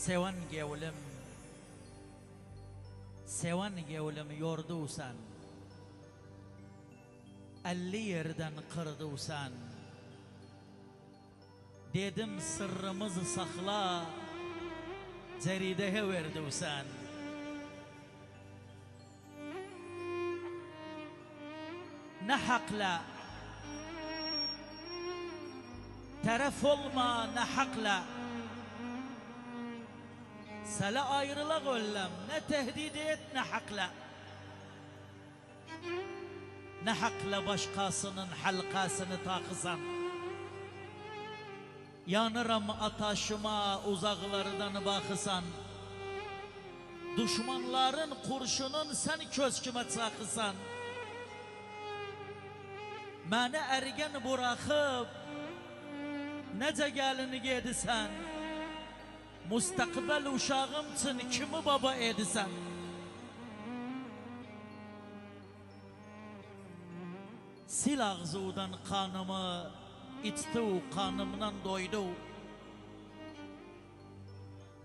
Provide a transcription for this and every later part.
seven gevlim yordusan, 50 yerden kırdısan, dedim sırrımızı sakla, cerideye verdisan. Ne hakla, taraf olma ne hakla, sala ayrıla gollem, ne tehdit et ne hakla. Ne hakla başkasının halkasını takısan, yanıram ataşıma uzaklardan bakısan, düşmanların kurşunun sen kösküme çakısan, məni ergen bırakıp nece gelini gedisen, müstakbel uşağım için kimi baba edisen. Sil ağzıdan kanımı içti, kanımdan doydu.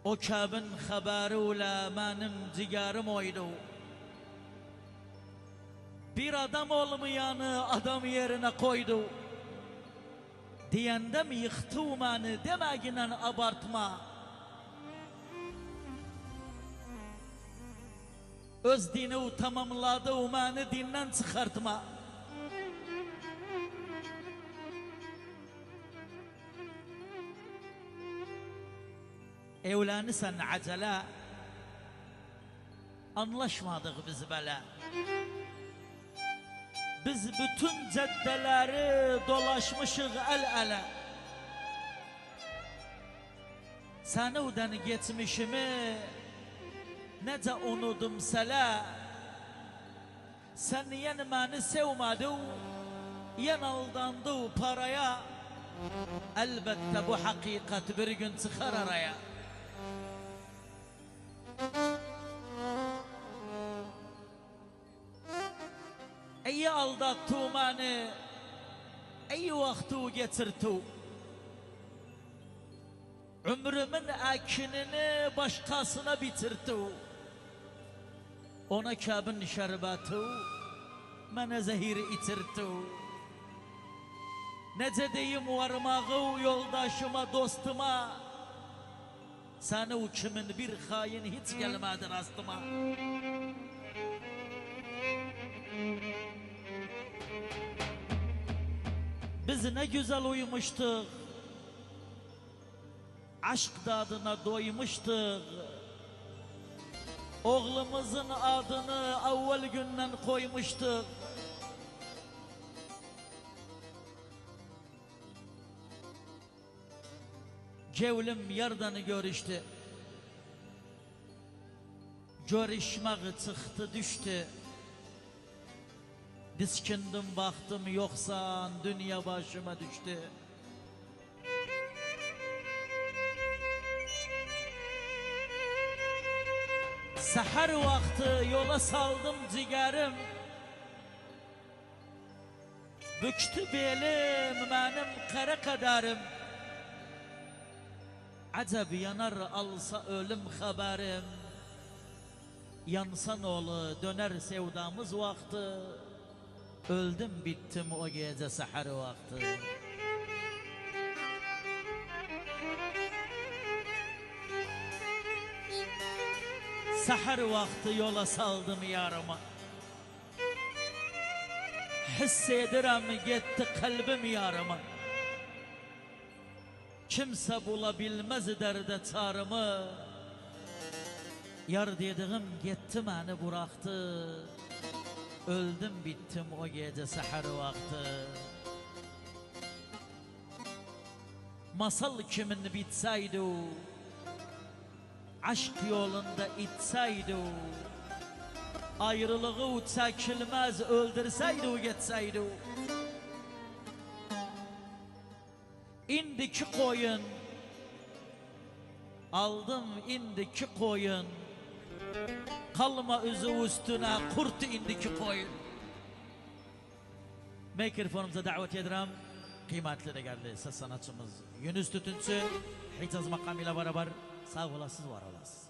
O kabin haberiyle benim ciğerim oydu. Bir adam olmayanı adam yerine koydu. Diyende mi yıktı beni demeginen abartma. Öz dini tamamladı beni dinden çıkartma. Evlenirsen acele, anlaşmadık biz böyle. Biz bütün caddeleri dolaşmışız el ele. Senuden geçmişimi nece unudum sele. Sen yen beni sevmedi, yen aldandı paraya. Elbette bu hakikat bir gün çıkar araya. İyi aldattı beni, iyi vakti getirdi. Ömrümün akinini başkasına bitirdi. Ona kabin şerbeti, bana zehir itirdi. Nece deyim varmağı yoldaşıma, dostuma, sana o kimin bir hain hiç gelmedi rastıma. Biz ne güzel uyumuştuk, aşk dadına doymuştuk. Oğlumuzun adını evvel günden koymuştuk. Cevlim yerden görüştü, görüşmek çıktı düştü. Diskindim baktım yoksa dünya başıma düştü. Seher vakti yola saldım ciğerim, büktü belim benim kara kaderim. Acaba yanar alsa ölüm haberim, yansan oğlu döner sevdamız vakti. Öldüm bittim o gece seher vakti. Seher vakti yola saldım yarıma, hissedirim gitti kalbim yarıma. Kimse bulabilmez derde çarımı, yar dediğim gitti beni bıraktı. Öldüm bittim o gece seher vakti. Masal kimin bitseydi, aşk yolunda itseydi, ayrılığı çekilmez öldürseydi gitseydi. İndiki koyun, aldım indiki koyun, kalma üzü üstüne kurt indiki koyun. Mikrofonumuza davet ederim. Kıymetli de geldi ses sanatçımız Yunus Tütüncü, Hicaz makamıyla beraber Sağ olasınız, var olasınız.